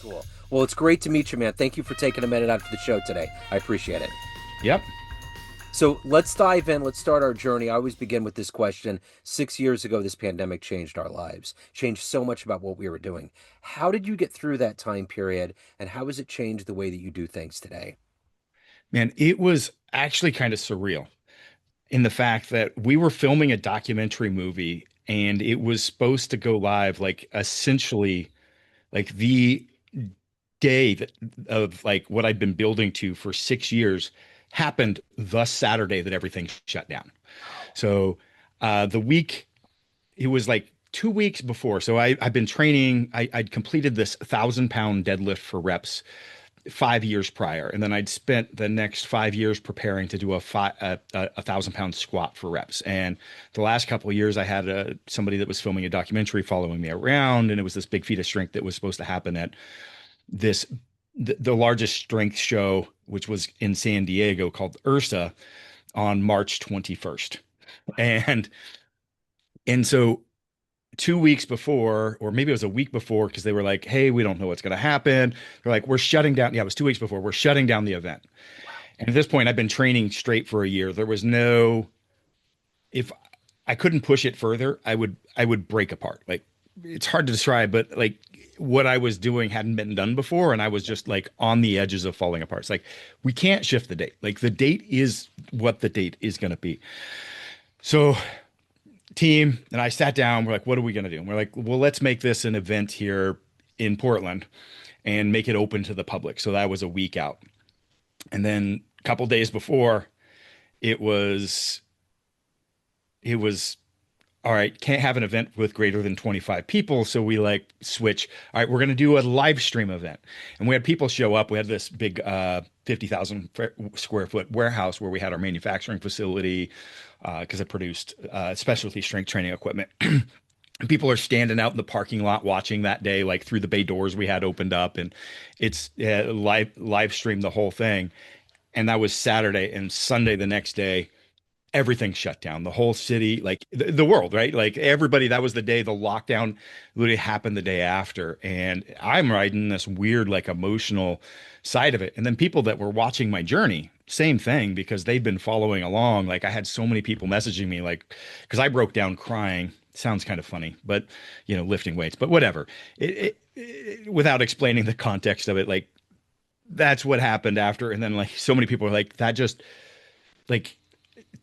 Cool. Well, it's great to meet you, man. Thank you for taking a minute out for the show today. I appreciate it. Yep. So let's dive in. Let's start our journey. I always begin with this question. 6 years ago, this pandemic changed our lives, changed so much about what we were doing. How did you get through that time period, and how has it changed the way that you do things today? Man, it was actually kind of surreal in the fact that we were filming a documentary movie and it was supposed to go live like essentially like the day of like what I'd been building to for 6 years happened the Saturday that everything shut down. So the week it was like 2 weeks before. So I've been training. I'd completed this 1,000 pound deadlift for reps 5 years prior, and then I'd spent the next 5 years preparing to do a 1,000 pound squat for reps. And the last couple of years, I had somebody that was filming a documentary following me around, and it was this big feat of strength that was supposed to happen at this the largest strength show, which was in San Diego, called URSA on March 21st. And so 2 weeks before, or maybe it was a week before, because they were like, hey, we don't know what's going to happen. They're like, we're shutting down. Yeah, it was 2 weeks before. We're shutting down the event. And at this point, I've been training straight for a year. There was no, if I couldn't push it further, I would break apart. Like it's hard to describe, but like what I was doing hadn't been done before. And I was just like on the edges of falling apart. It's like, we can't shift the date. Like the date is what the date is going to be. So team and I sat down. We're like, what are we going to do? And we're like, well, let's make this an event here in Portland and make it open to the public. So that was a week out. And then a couple days before, it was it was all right, can't have an event with greater than 25 people. So we like switch. All right, we're going to do a live stream event. And we had people show up. We had this big 50,000 square foot warehouse where we had our manufacturing facility because it produced specialty strength training equipment. And people are standing out in the parking lot watching that day, like through the bay doors we had opened up. And it's live streamed the whole thing. And that was Saturday, and Sunday the next day everything shut down. The whole city, like the world, right? Like everybody, that was the day the lockdown literally happened the day after. And I'm riding this weird, like emotional side of it. And then people that were watching my journey, same thing, because they've been following along. Like I had so many people messaging me, like, because I broke down crying. Sounds kind of funny, but lifting weights, but whatever. Without explaining the context of it, like that's what happened after. And then like so many people are like, that just like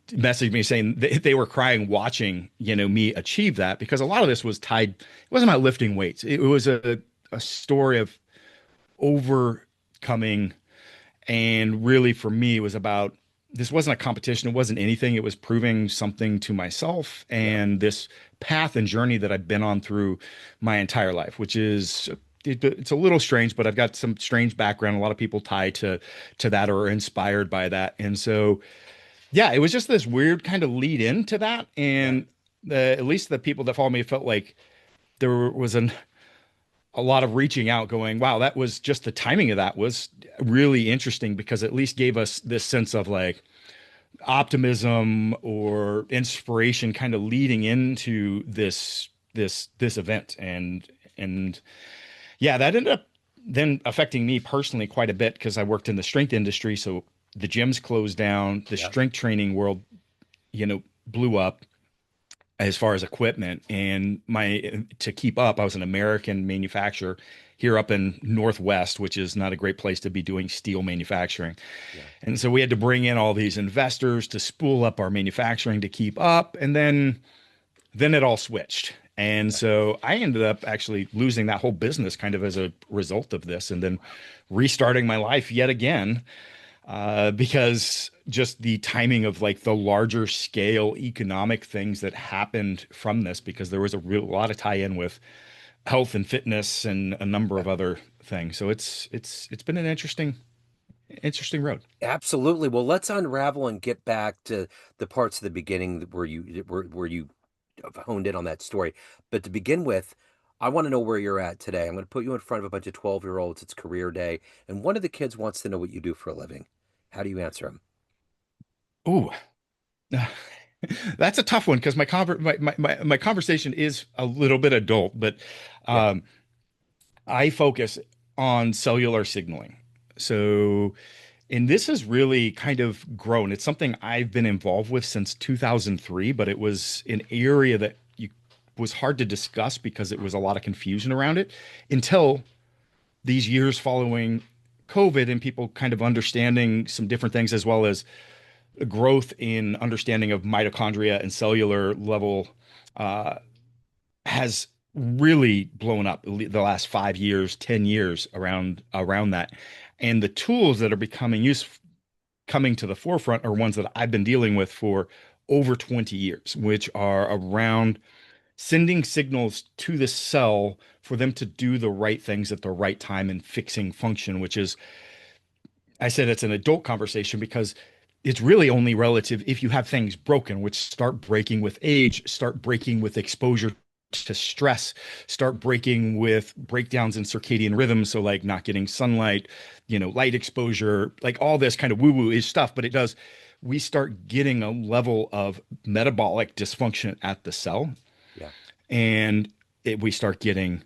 messaged me saying they were crying watching, me achieve that, because a lot of this was tied. It wasn't about lifting weights. It was a story of overcoming. And really for me, it was about, this wasn't a competition. It wasn't anything. It was proving something to myself Yeah. and this path and journey that I've been on through my entire life, which is it's a little strange, but I've got some strange background. A lot of people tie to that or are inspired by that. And so yeah, it was just this weird kind of lead into that. Yeah. And at least the people that follow me felt like there was a lot of reaching out going, wow, that was just the timing of that was really interesting, because at least gave us this sense of like optimism or inspiration kind of leading into this event. And yeah, that ended up then affecting me personally quite a bit because I worked in the strength industry. So the gyms closed down, the Yeah. strength training world, blew up as far as equipment. And my to keep up, I was an American manufacturer here up in Northwest, which is not a great place to be doing steel manufacturing. Yeah. And so we had to bring in all these investors to spool up our manufacturing to keep up. And then it all switched. And Yeah. so I ended up actually losing that whole business kind of as a result of this, and then restarting my life yet again because just the timing of like the larger scale economic things that happened from this, because there was a real lot of tie-in with health and fitness and a number Yeah. of other things. So it's been an interesting road. Absolutely. Well, let's unravel and get back to the parts of the beginning where you honed in on that story. But to begin with, I want to know where you're at today. I'm going to put you in front of a bunch of 12-year-olds. It's career day, and one of the kids wants to know what you do for a living. How do you answer him? Ooh, that's a tough one because my conversation is a little bit adult, but Yeah. um, I focus. on cellular signaling. So, and this has really kind of grown. It's something I've been involved with since 2003, but it was an area that was hard to discuss because it was a lot of confusion around it until these years following COVID and people kind of understanding some different things, as well as growth in understanding of mitochondria and cellular level uh, has really blown up the last 5 years, 10 years around that. And the tools that are becoming useful coming to the forefront are ones that I've been dealing with for over 20 years, which are around sending signals to the cell for them to do the right things at the right time and fixing function, which is, I said it's an adult conversation because it's really only relative if you have things broken, which start breaking with age, start breaking with exposure to stress, start breaking with breakdowns in circadian rhythm. So, like not getting sunlight, light exposure, like all this kind of woo woo is stuff, but it does. We start getting a level of metabolic dysfunction at the cell, Yeah. and we start getting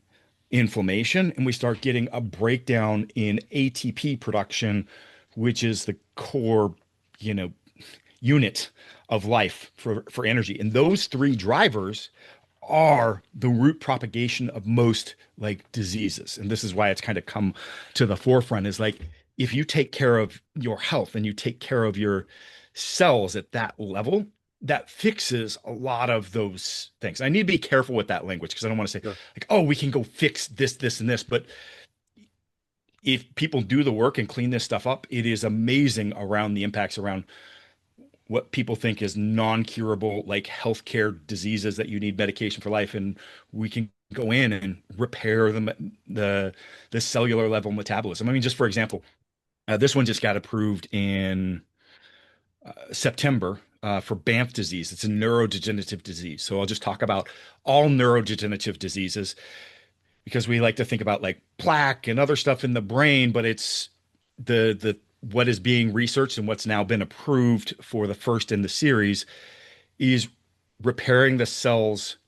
inflammation and we start getting a breakdown in ATP production, which is the core, you know, unit of life for energy. And those three drivers are the root propagation of most like diseases. And this is why it's kind of come to the forefront is like if you take care of your health and you take care of your cells at that level, that fixes a lot of those things. I need to be careful with that language because I don't want to say Sure. like, oh, we can go fix this, this, and this. But if people do the work and clean this stuff up, it is amazing around the impacts around what people think is non-curable, like healthcare diseases that you need medication for life, and we can go in and repair the cellular level metabolism. I mean, just for example, this one just got approved in September for Banff disease. It's a neurodegenerative disease. So I'll just talk about all neurodegenerative diseases because we like to think about like plaque and other stuff in the brain, but it's the what is being researched and what's now been approved for the first in the series is repairing the cell's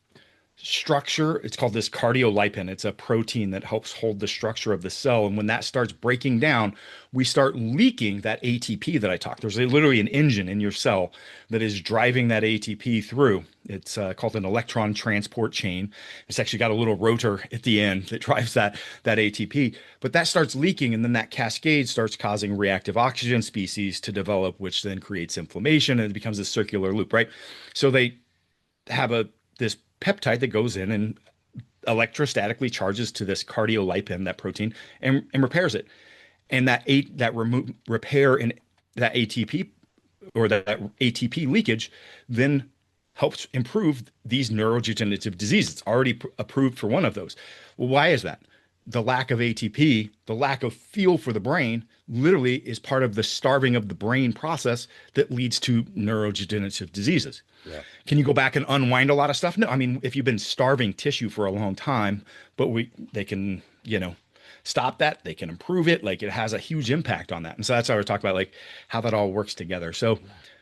structure. It's called this cardiolipin. It's a protein that helps hold the structure of the cell. And when that starts breaking down, we start leaking that ATP that I talked. There's literally an engine in your cell that is driving that ATP through. It's called an electron transport chain. It's actually got a little rotor at the end that drives that ATP. But that starts leaking, and then that cascade starts causing reactive oxygen species to develop, which then creates inflammation, and it becomes a circular loop, right? So they have this peptide that goes in and electrostatically charges to this cardiolipin, that protein, and repairs it. And repair in that ATP or that ATP leakage then helps improve these neurodegenerative diseases. It's already approved for one of those. Well, why is that? The lack of ATP, the lack of fuel for the brain, literally is part of the starving of the brain process that leads to neurodegenerative diseases. Yeah. Can you go back and unwind a lot of stuff? No, I mean, if you've been starving tissue for a long time, but they can, stop that, they can improve it. Like it has a huge impact on that. And so that's how we're talking about like how that all works together. So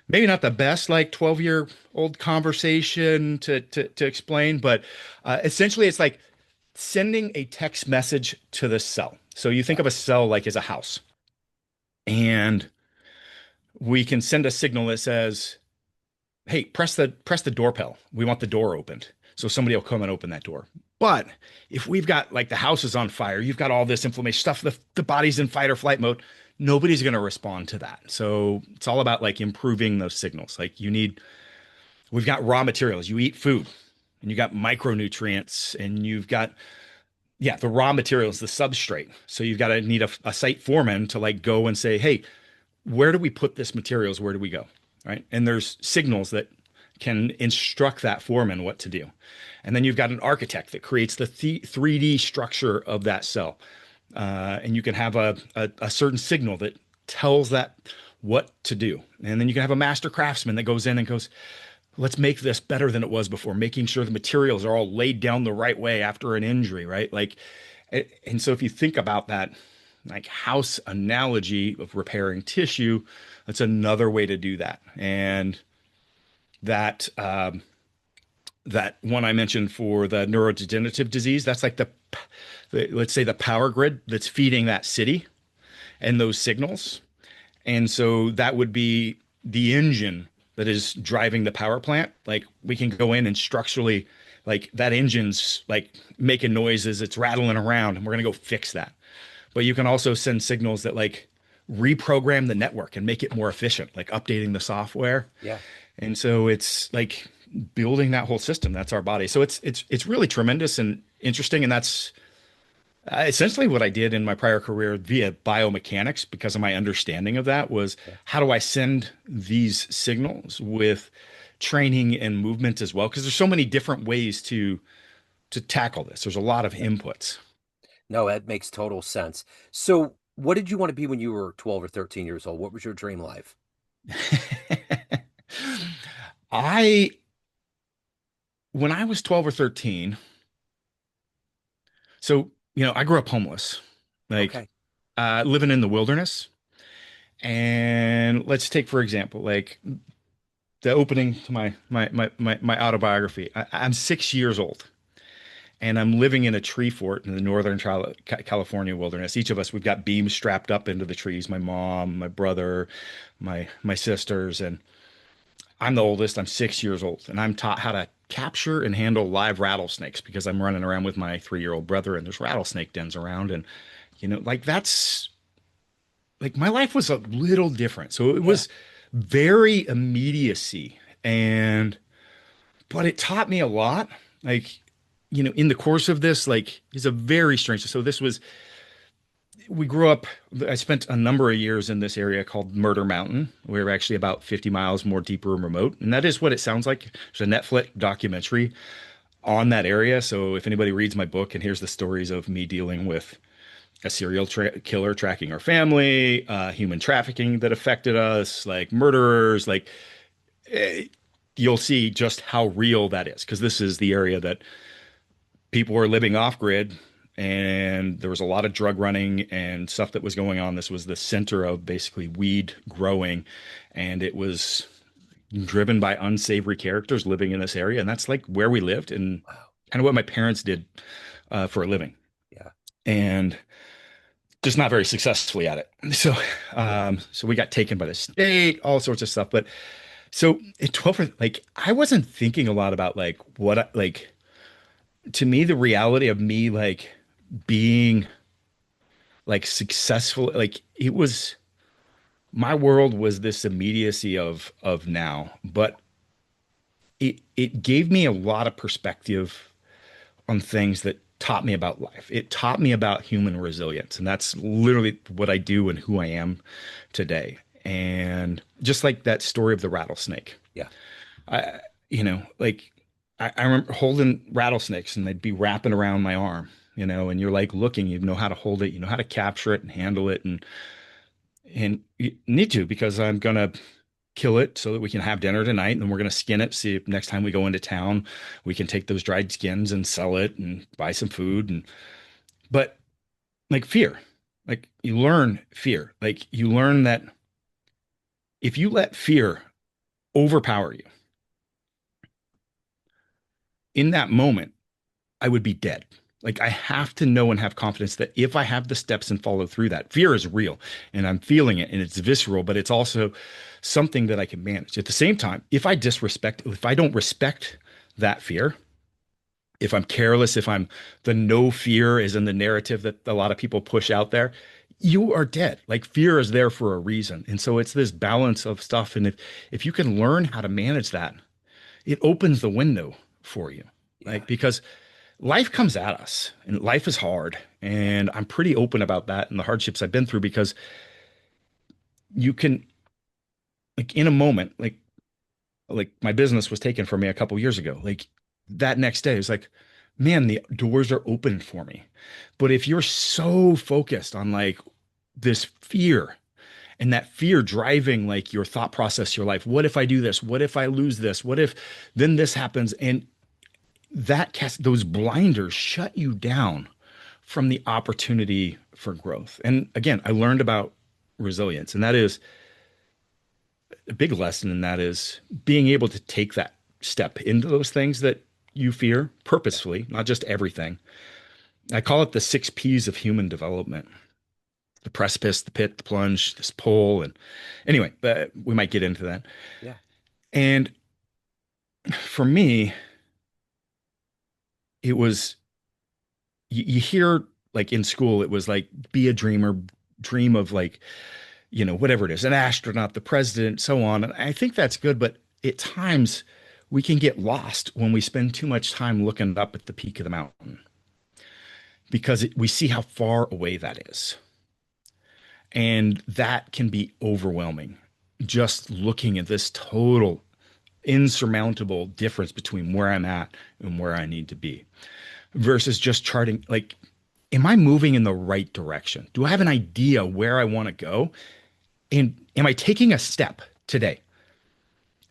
maybe not the best like 12-year-old conversation to explain, but essentially it's like sending a text message to the cell. So you think Yeah. of a cell like as a house, and we can send a signal that says, hey, press the doorbell. We want the door opened. So somebody will come and open that door. But if we've got like the house is on fire, you've got all this inflammation stuff, the body's in fight or flight mode, nobody's going to respond to that. So it's all about like improving those signals. Like we've got raw materials. You eat food and you got micronutrients and you've got, yeah, the raw materials, the substrate. So you've got to need a site foreman to like go and say, hey, where do we put this materials? Where do we go? Right. And there's signals that can instruct that foreman what to do. And then you've got an architect that creates the 3D structure of that cell. And you can have a certain signal that tells that what to do. And then you can have a master craftsman that goes in and goes, let's make this better than it was before, making sure the materials are all laid down the right way after an injury, right? Like, and so if you think about that, like house analogy of repairing tissue, that's another way to do that. And that that one I mentioned for the neurodegenerative disease, that's like let's say the power grid that's feeding that city and those signals. And so that would be the engine that is driving the power plant. Like we can go in and structurally, like that engine's like making noises, it's rattling around, and we're gonna go fix that. But you can also send signals that like reprogram the network and make it more efficient, like updating the software. Yeah. And so it's like building that whole system. That's our body. So it's really tremendous and interesting. And that's essentially what I did in my prior career via biomechanics because of my understanding of that was Yeah. how do I send these signals with training and movement as well? Because there's so many different ways to tackle this. There's a lot of Yeah. inputs. No, that makes total sense. So, what did you want to be when you were 12 or 13 years old? What was your dream life? I when I was 12 or 13, so I grew up homeless, like Okay. living in the wilderness. And let's take, for example, like the opening to my autobiography. I'm 6 years old and I'm living in a tree fort in the northern California wilderness. Each of us, we've got beams strapped up into the trees. My mom, my brother, my sisters, and I'm the oldest. I'm 6 years old, and I'm taught how to capture and handle live rattlesnakes because I'm running around with my 3-year-old brother, and there's rattlesnake dens around, and like that's like my life was a little different. So it Yeah. was very immediacy and but it taught me a lot. Like, in the course of this, like is a very strange. So this was we grew up I spent a number of years in this area called Murder Mountain. We're actually about 50 miles more deeper and remote. And that is what it sounds like. There's a Netflix documentary on that area. So if anybody reads my book and hears the stories of me dealing with a serial killer tracking our family, human trafficking that affected us, like murderers, like eh, you'll see just how real that is because this is the area that people were living off grid and there was a lot of drug running and stuff that was going on. This was the center of basically weed growing and it was driven by unsavory characters living in this area. And that's like where we lived and Wow. kind of what my parents did for a living. Yeah. And just not very successfully at it. So, Yeah. so we got taken by the state, all sorts of stuff. But so at 12, like I wasn't thinking a lot about like like to me, the reality of me like being like successful, like it was my world was this immediacy of now, but it gave me a lot of perspective on things that taught me about life. It taught me about human resilience, and that's literally what I do and who I am today. And just like that story of the rattlesnake, Yeah. I, like I remember holding rattlesnakes and they'd be wrapping around my arm, and you're like looking, you know how to hold it, you know how to capture it and handle it, and you need to because I'm gonna kill it so that we can have dinner tonight and then we're going to skin it see if next time we go into town we can take those dried skins and sell it and buy some food and but like fear like you learn fear like you learn that if you let fear overpower you in that moment I would be dead. Like I have to know and have confidence that if I have the steps and follow through that, fear is real and I'm feeling it and it's visceral, but it's also something that I can manage. At the same time, if I don't respect that fear, if I'm careless, if I'm the no fear is in the narrative that a lot of people push out there, you are dead. Like fear is there for a reason. And so it's this balance of stuff. And if you can learn how to manage that, it opens the window for you. Yeah. Like because life comes at us and life is hard. Yeah. And I'm pretty open about that and the hardships I've been through because you can, like, in a moment, like my business was taken from me a couple years ago. Like, that next day, it was like, man, the doors are open for me. But if you're so focused on like this fear and that fear driving like your thought process, your life, what if I do this? What if I lose this? What if then this happens? And those blinders shut you down from the opportunity for growth. And again, I learned about resilience, and that is a big lesson in that is being able to take that step into those things that you fear Yeah. purposefully, not just everything, I call it the six P's of human development: the precipice, the pit, the plunge, this pole. And anyway, we might get into that. Yeah. And for me, it was, you hear like in school, it was like, be a dreamer, dream of like, whatever it is, an astronaut, the president, so on. And I think that's good, but at times we can get lost when we spend too much time looking up at the peak of the mountain because we see how far away that is. And that can be overwhelming. Just looking at this total insurmountable difference between where I'm at and where I need to be versus just charting, like, am I moving in the right direction? Do I have an idea where I want to go? And am I taking a step today?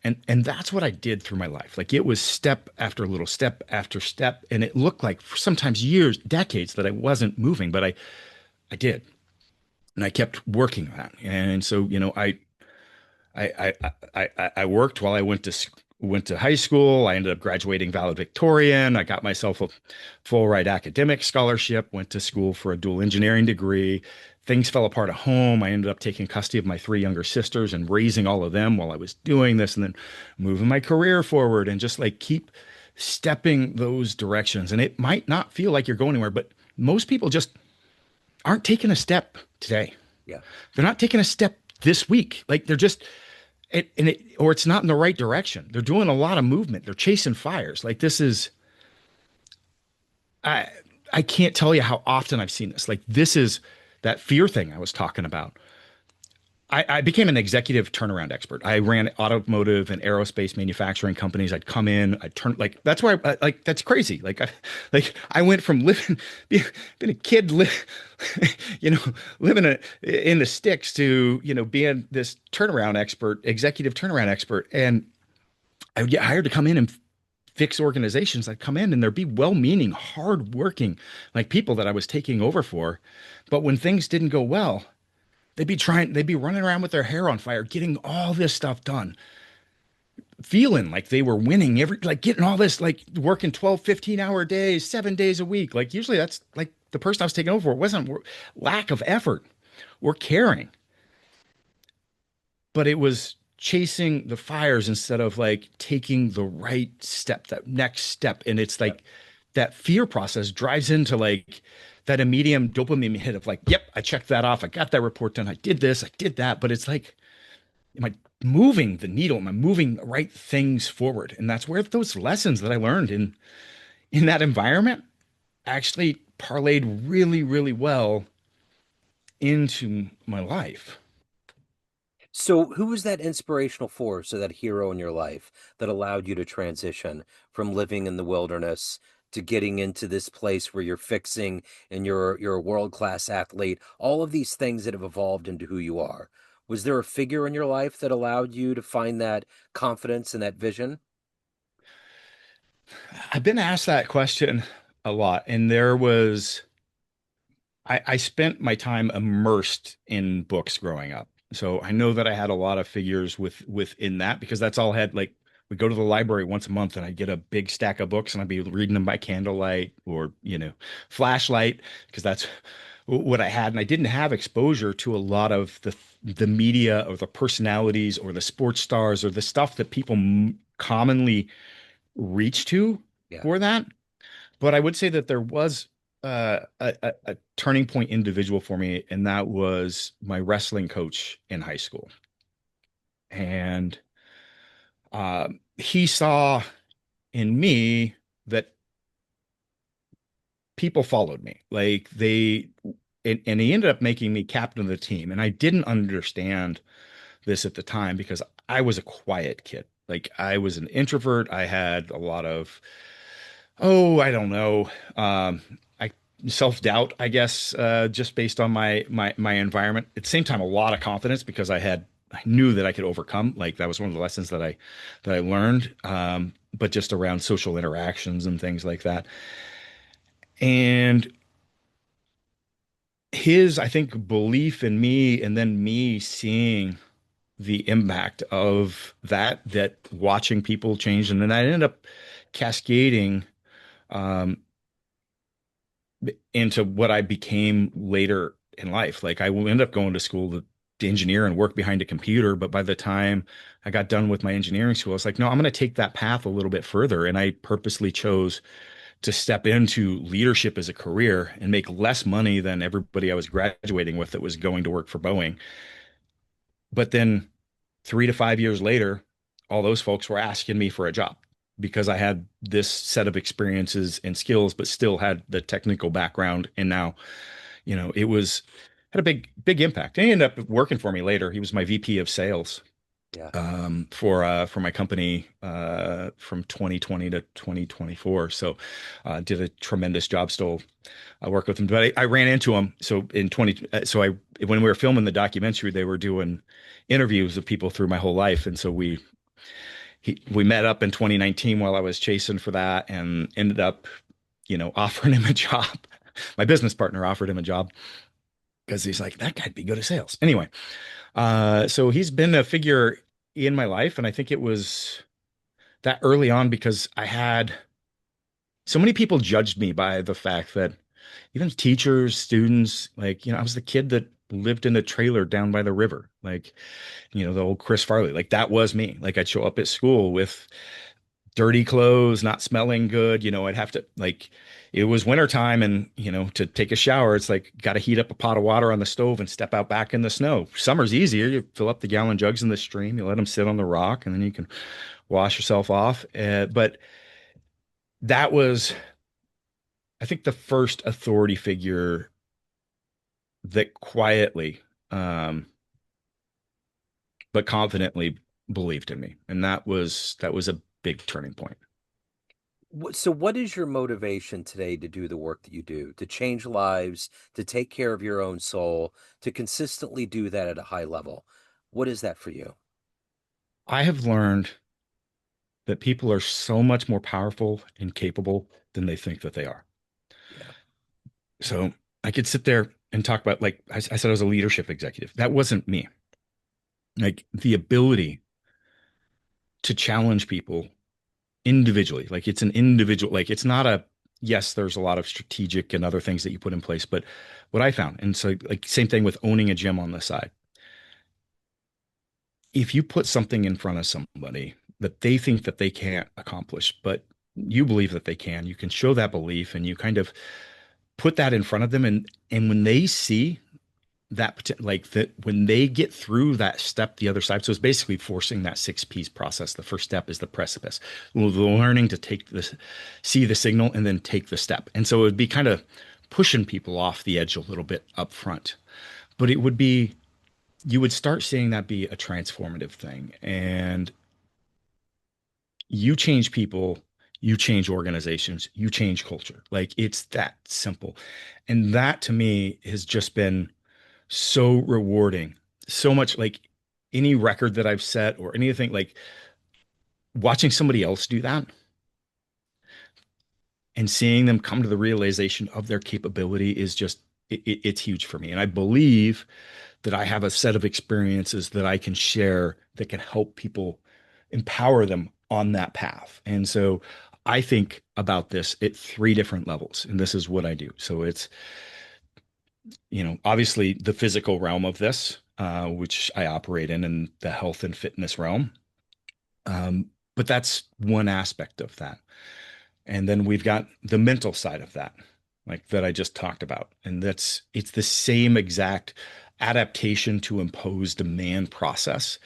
And that's what I did through my life. Like, it was step after little step after step. And it looked like for sometimes years, decades that I wasn't moving, but I did. And I kept working on that. And so, I worked while I went to high school. I ended up graduating valedictorian. I got myself a full ride academic scholarship, went to school for a dual engineering degree. Things fell apart at home. I ended up taking custody of my three younger sisters and raising all of them while I was doing this, and then moving my career forward and just like keep stepping those directions. And it might not feel like you're going anywhere, but most people just aren't taking a step today. Yeah. They're not taking a step this week. Like, they're just, or it's not in the right direction. They're doing a lot of movement. They're chasing fires. Like, this is, I I can't tell you how often I've seen this. Like, this is that fear thing I was talking about. I became an executive turnaround expert. I ran automotive and aerospace manufacturing companies. I'd come in, I'd turn, like, that's why like, that's crazy. Like I went from being a kid, living in the sticks to, being this turnaround expert, executive turnaround expert. And I would get hired to come in and fix organizations. I'd come in and there'd be well-meaning, hard-working, like, people that I was taking over for. But when things didn't go well, they'd be running around with their hair on fire, getting all this stuff done, feeling like they were winning like, getting all this, like, working 12, 15-hour days, 7 days a week. Like, usually that's like the person I was taking over for. It wasn't lack of effort or caring, but it was chasing the fires instead of like taking the right step, that next step. And it's Yep. like that fear process drives into like that immediate dopamine hit of like, yep, I checked that off. I got that report done. I did this, I did that. But it's like, am I moving the needle? Am I moving the right things forward? And that's where those lessons that I learned in that environment actually parlayed really, really well into my life. So, who was that inspirational force or that hero in your life that allowed you to transition from living in the wilderness to getting into this place where you're fixing and you're a world-class athlete, all of these things that have evolved into who you are? Was there a figure in your life that allowed you to find that confidence and that vision? I've been asked that question a lot, and I spent my time immersed in books growing up. So I know that I had a lot of figures within that because that's all I had. Like, we go to the library once a month and I'd get a big stack of books and I'd be reading them by candlelight or, flashlight, because that's what I had. And I didn't have exposure to a lot of the media or the personalities or the sports stars or the stuff that people commonly reach to Yeah. for that. But I would say that there was a turning point individual for me, and that was my wrestling coach in high school. And he saw in me that people followed me. Like, and he ended up making me captain of the team. And I didn't understand this at the time because I was a quiet kid. Like, I was an introvert. I had a lot of, oh, I don't know. I self-doubt, I guess, just based on my environment. At the same time, a lot of confidence because I knew that I could overcome. Like, that was one of the lessons that I learned. But just around social interactions and things like that. And his, I think, belief in me, and then me seeing the impact of that watching people change, and then I ended up cascading, um, into what I became later in life. Like I ended up going to school to engineer and work behind a computer, but by the time I got done with my engineering school, I was like, no, I'm going to take that path a little bit further. And I purposely chose to step into leadership as a career and make less money than everybody I was graduating with that was going to work for Boeing. But then 3 to 5 years later, all those folks were asking me for a job because I had this set of experiences and skills, but still had the technical background. And now, it was had a big impact. And he ended up working for me later. He was my VP of sales Yeah. for my company from 2020 to 2024. So did a tremendous job. Still I work with him, but I ran into him. So in 20, so I when we were filming the documentary, they were doing interviews of people through my whole life, and so we met up in 2019 while I was chasing for that, and ended up, offering him a job. My business partner offered him a job because he's like, that guy'd be good at sales. Anyway, so he's been a figure in my life, and I think it was that early on because I had so many people judged me by the fact that even teachers, students, like, I was the kid that lived in a trailer down by the river, like, the old Chris Farley, like that was me. Like I'd show up at school with dirty clothes, not smelling good. I'd have to like, it was wintertime and, to take a shower, it's like, got to heat up a pot of water on the stove and step out back in the snow. Summer's easier. You fill up the gallon jugs in the stream, you let them sit on the rock, and then you can wash yourself off. But that was, I think, the first authority figure that quietly, um, but confidently believed in me. And that was a big turning point. So, what is your motivation today to do the work that you do, to change lives, to take care of your own soul, to consistently do that at a high level? What is that for you? I have learned that people are so much more powerful and capable than they think that they are. Yeah. So I could sit there and talk about, like I said, I was a leadership executive. That wasn't me. Like the ability to challenge people individually, like it's an individual, like it's not a, yes, there's a lot of strategic and other things that you put in place, but what I found, and so like same thing with owning a gym on the side. If you put something in front of somebody that they think that they can't accomplish, but you believe that they can, you can show that belief and you kind of put that in front of them. And when they see that, like that, when they get through that step, the other side, so it's basically forcing that 6 P's process. The first step is the precipice, learning to take this, see the signal and then take the step. And so it would be kind of pushing people off the edge a little bit up front, but it would be, you would start seeing that be a transformative thing. And you change people, you change organizations, you change culture. Like it's that simple. And that to me has just been so rewarding. So much like any record that I've set or anything, like watching somebody else do that and seeing them come to the realization of their capability is just, it's huge for me. And I believe that I have a set of experiences that I can share that can help people empower them on that path. And so I think about this at three different levels, and this is what I do. So it's, obviously the physical realm of this, which I operate in the health and fitness realm. But that's one aspect of that. And then we've got the mental side of that, like that I just talked about. And it's the same exact adaptation to impose demand process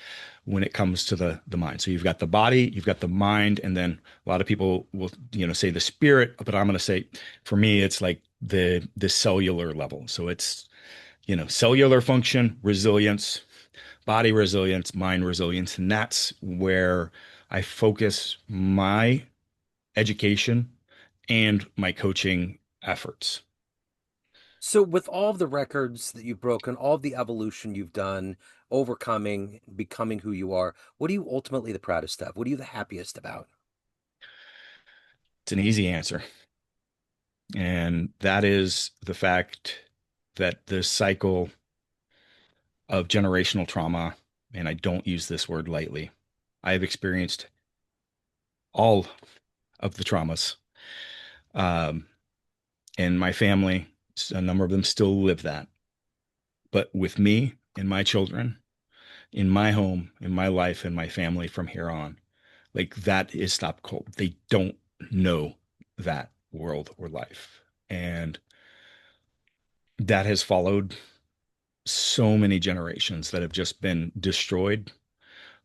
when it comes to the mind. So you've got the body, you've got the mind, and then a lot of people will, say the spirit, but I'm going to say for me, it's like the cellular level. So it's, cellular function, resilience, body resilience, mind resilience. And that's where I focus my education and my coaching efforts. So, with all of the records that you've broken, all of the evolution you've done, overcoming, becoming who you are, what are you ultimately the proudest of? What are you the happiest about? It's an easy answer. And that is the fact that the cycle of generational trauma, and I don't use this word lightly, I have experienced all of the traumas. Um, and my family, a number of them still live that. But with me and my children, in my home, in my life, and my family from here on, like that is stop cold. They don't know that world or life. And that has followed so many generations that have just been destroyed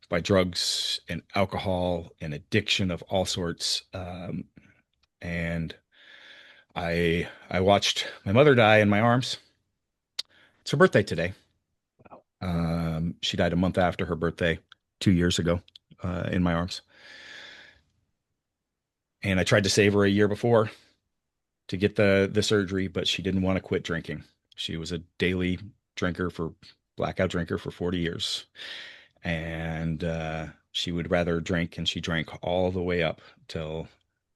by drugs and alcohol and addiction of all sorts. And I watched my mother die in my arms. It's her birthday today. Wow. She died a month after her birthday 2 years ago, in my arms. And I tried to save her a year before to get the surgery, but she didn't want to quit drinking. She was a daily drinker for blackout drinker for 40 years. And she would rather drink, and she drank all the way up till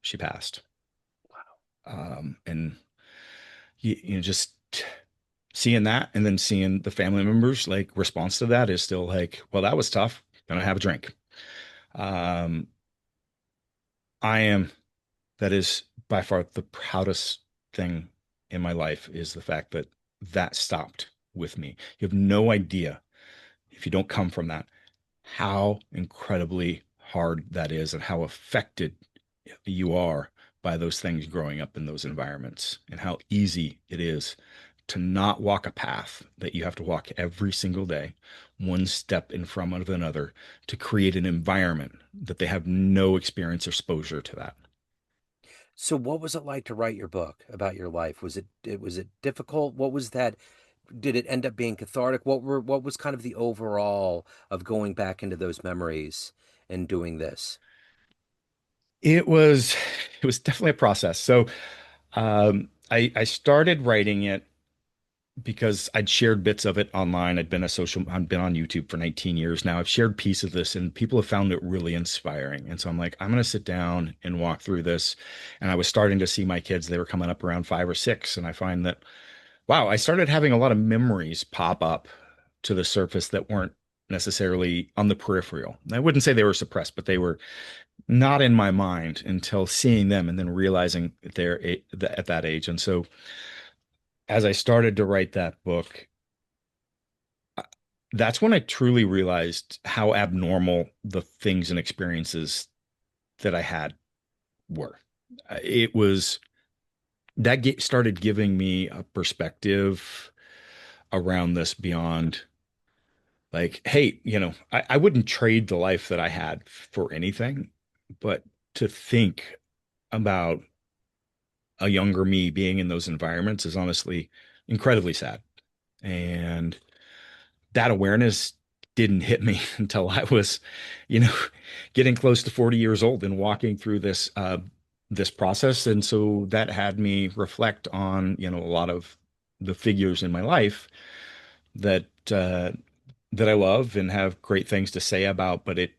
she passed. And just seeing that and then seeing the family members like response to that is still like, well, that was tough. Gonna have a drink. Um, I am, that is by far the proudest thing in my life is the fact that that stopped with me. You have no idea if you don't come from that, how incredibly hard that is and how affected you are by those things growing up in those environments and how easy it is to not walk a path that you have to walk every single day, one step in front of another to create an environment that they have no experience or exposure to that. So what was it like to write your book about your life? Was it difficult? What was that? Did it end up being cathartic? What was kind of the overall of going back into those memories and doing this? It was it was definitely a process. So I started writing it because I'd shared bits of it online. I've been on YouTube for 19 years now. I've shared pieces of this and people have found it really inspiring. And so I'm like, I'm going to sit down and walk through this. And I was starting to see my kids, they were coming up around 5 or 6. And I find that, wow, I started having a lot of memories pop up to the surface that weren't necessarily on the peripheral. I wouldn't say they were suppressed, but they were not in my mind until seeing them and then realizing at that age. And so as I started to write that book, that's when I truly realized how abnormal the things and experiences that I had were. It was started giving me a perspective around this beyond like, hey, I wouldn't trade the life that I had for anything, but to think about a younger me being in those environments is honestly incredibly sad. And that awareness didn't hit me until I was, you know, getting close to 40 years old and walking through this process. And so that had me reflect on, a lot of the figures in my life that that I love and have great things to say about, but it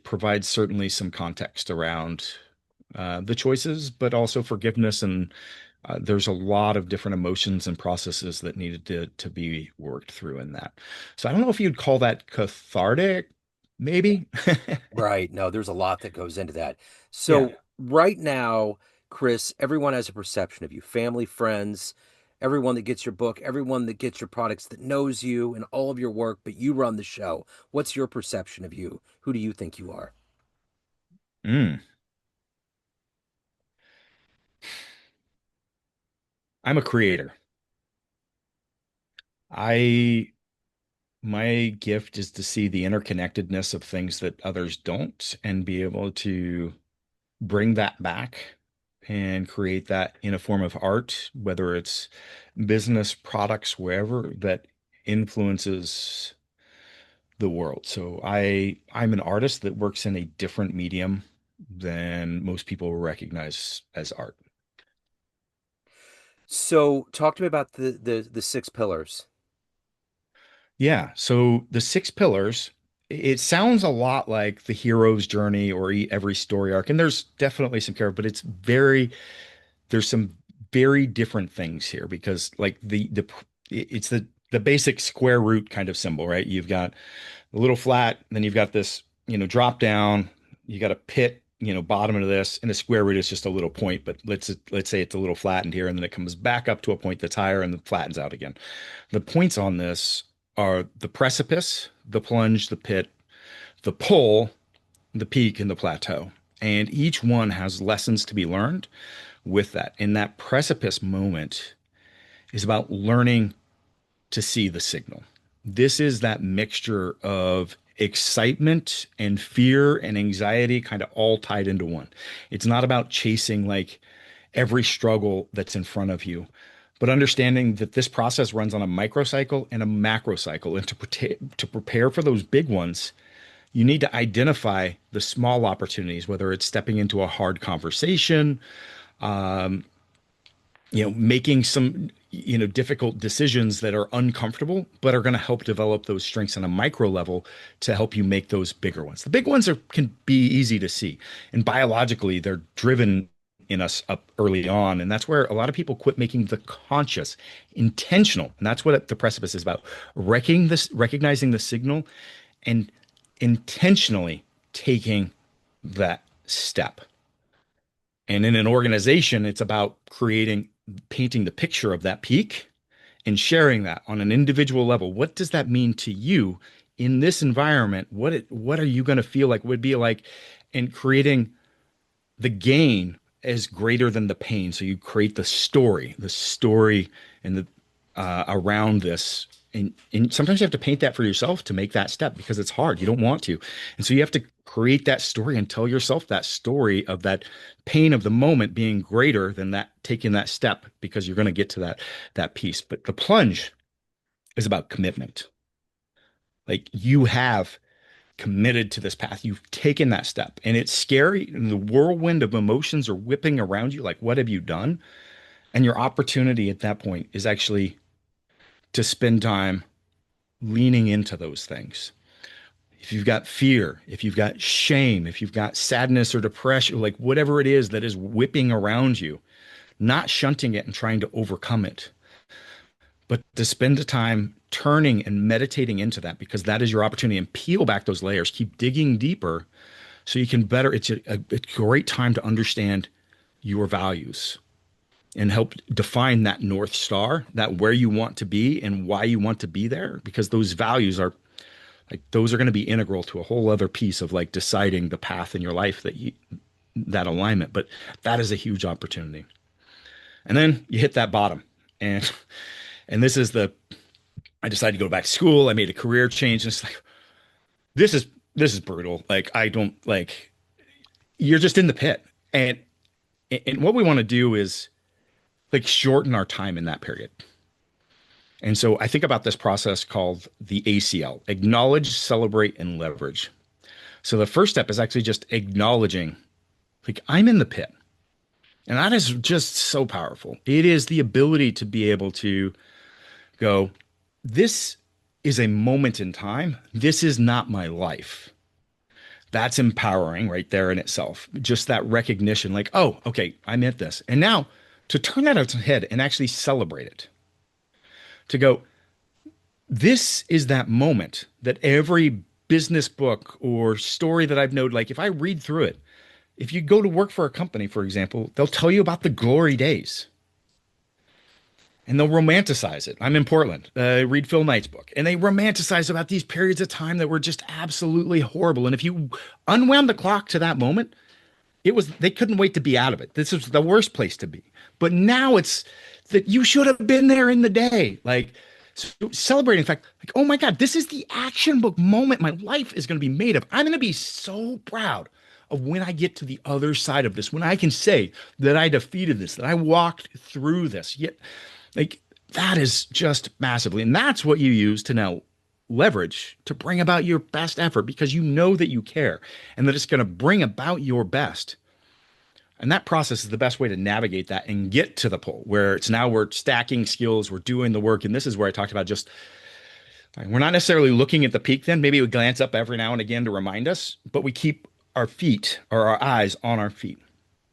provides certainly some context around the choices, but also forgiveness. And there's a lot of different emotions and processes that needed to be worked through in that. So I don't know if you'd call that cathartic, maybe. Right. No, there's a lot that goes into that. Yeah. So right now, Chris, everyone has a perception of you, family, friends, everyone that gets your book, everyone that gets your products, that knows you and all of your work, but you run the show. What's your perception of you? Who do you think you are? Mm. I'm a creator. I My gift is to see the interconnectedness of things that others don't and be able to bring that back and create that in a form of art, whether it's business products, wherever that influences the world. So I'm an artist that works in a different medium than most people recognize as art. So talk to me about the six pillars. Yeah. So the six pillars, it sounds a lot like the hero's journey or every story arc. And there's definitely some character, but there's some very different things here because like it's the basic square root kind of symbol, right? You've got a little flat, then you've got this, drop down, you got a pit, bottom of this, and the square root is just a little point, but let's say it's a little flattened here, and then it comes back up to a point that's higher and then flattens out again. The points on this are the precipice, the plunge, the pit, the pull, the peak, and the plateau. And each one has lessons to be learned with that. And that precipice moment is about learning to see the signal. This is that mixture of excitement and fear and anxiety kind of all tied into one. It's not about chasing like every struggle that's in front of you, but understanding that this process runs on a microcycle and a macro cycle. And to prepare for those big ones, you need to identify the small opportunities, whether it's stepping into a hard conversation, making some, difficult decisions that are uncomfortable, but are going to help develop those strengths on a micro level to help you make those bigger ones. The big ones can be easy to see. And biologically, they're driven in us up early on. And that's where a lot of people quit making the conscious, intentional. And that's what the precipice is about. Recognizing the signal and intentionally taking that step. And in an organization, it's about painting the picture of that peak and sharing that on an individual level. What does that mean to you in this environment? What are you going to feel like would be like, and creating the gain as greater than the pain. So you create the story and the around this. And sometimes you have to paint that for yourself to make that step because it's hard. You don't want to. And so you have to create that story and tell yourself that story of that pain of the moment being greater than that taking that step because you're going to get to that piece. But the plunge is about commitment. Like you have committed to this path. You've taken that step and it's scary. And the whirlwind of emotions are whipping around you. Like, what have you done? And your opportunity at that point is actually to spend time leaning into those things. If you've got fear, if you've got shame, if you've got sadness or depression, like whatever it is that is whipping around you, not shunting it and trying to overcome it, but to spend the time turning and meditating into that because that is your opportunity and peel back those layers, keep digging deeper so you can it's a great time to understand your values and help define that North Star, that where you want to be and why you want to be there, because those values are like, those are going to be integral to a whole other piece of like deciding the path in your life that alignment. But that is a huge opportunity. And then you hit that bottom and this is I decided to go back to school. I made a career change and it's like, this is brutal. Like, I don't like, you're just in the pit. And what we want to do is like shorten our time in that period. And so I think about this process called the ACL: acknowledge, celebrate, and leverage. So the first step is actually just acknowledging, like, I'm in the pit. And that is just so powerful. It is the ability to be able to go, this is a moment in time. This is not my life. That's empowering right there in itself. Just that recognition, like, oh, okay, I'm at this. And now to turn that on its head and actually celebrate it. To go, this is that moment that every business book or story that I've known, like if I read through it, if you go to work for a company, for example, they'll tell you about the glory days and they'll romanticize it. I'm in Portland. I read Phil Knight's book and they romanticize about these periods of time that were just absolutely horrible. And if you unwound the clock to that moment, they couldn't wait to be out of it. This was the worst place to be. But now it's that you should have been there in the day. Like, so celebrating the fact, like, oh my God, this is the action book moment my life is going to be made of. I'm going to be so proud of when I get to the other side of this, when I can say that I defeated this, that I walked through this. Yet, like, that is just massively. And that's what you use to now leverage to bring about your best effort because you know that you care and that it's going to bring about your best. And that process is the best way to navigate that and get to the pole where it's now we're stacking skills, we're doing the work. And this is where I talked about just, we're not necessarily looking at the peak then. Maybe we glance up every now and again to remind us, but we keep our feet or our eyes on our feet,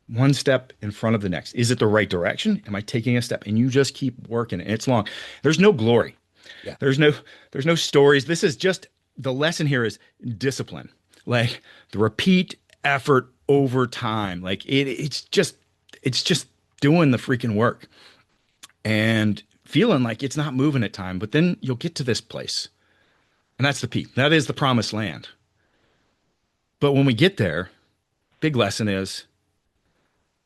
one step in front of the next. Is it the right direction? Am I taking a step? And you just keep working. And it's long. There's no glory. Yeah. There's no stories. This is just the lesson here is discipline, like the repeat effort over time. Like it's just doing the freaking work and feeling like it's not moving at time. But then you'll get to this place, and that's the peak. That is the promised land. But when we get there, big lesson is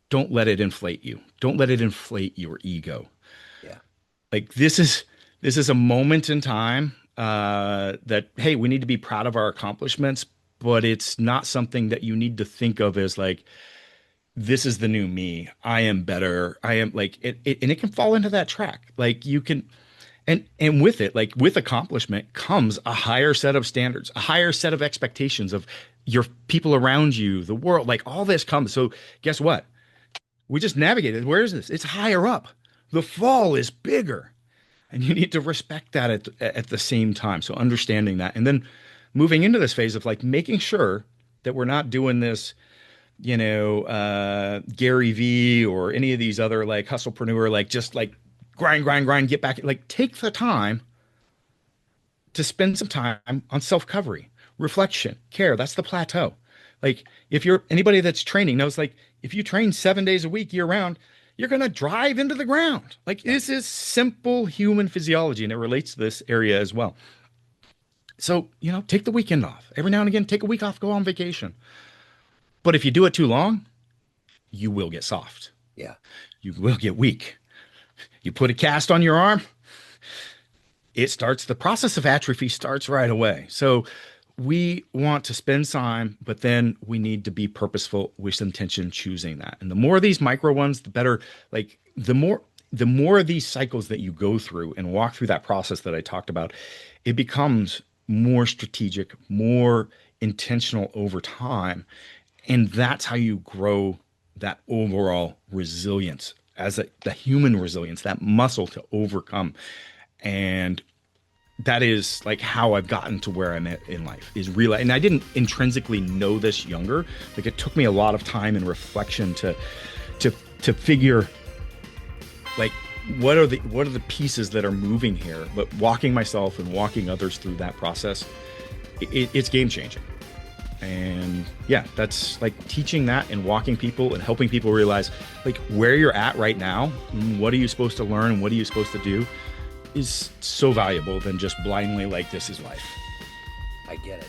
don't let it inflate you. Don't let it inflate your ego. Yeah. Like this is a moment in time that hey, we need to be proud of our accomplishments, but it's not something that you need to think of as like this is the new me. I am better. I am like and it can fall into that track. Like you can, and with it, like with accomplishment comes a higher set of standards, a higher set of expectations of your people around you, the world. Like all this comes. So guess what? We just navigated. Where is this? It's higher up. The fall is bigger, and you need to respect that at the same time. So understanding that, and then moving into this phase of like making sure that we're not doing this, Gary V or any of these other like hustlepreneur, like just like grind, get back. Like take the time to spend some time on self-recovery, reflection, care. That's the plateau. Like if you're anybody that's training knows, like if you train 7 days a week year round, you're going to drive into the ground. Like Yeah. this is simple human physiology and it relates to this area as well. So, take the weekend off. Every now and again, take a week off, go on vacation. But if you do it too long, you will get soft. Yeah. You will get weak. You put a cast on your arm, the process of atrophy starts right away. So we want to spend time, but then we need to be purposeful with intention choosing that. And the more of these micro ones, the better. Like the more of these cycles that you go through and walk through that process that I talked about, it becomes more strategic, more intentional over time. And that's how you grow that overall resilience the human resilience, that muscle to overcome. And that is like how I've gotten to where I'm at in life is real. And I didn't intrinsically know this younger. Like it took me a lot of time and reflection to figure like what are the pieces that are moving here. But walking myself and walking others through that process, it's game changing. And yeah, that's like teaching that and walking people and helping people realize like where you're at right now, what are you supposed to learn and what are you supposed to do is so valuable than just blindly like this is life. I get it.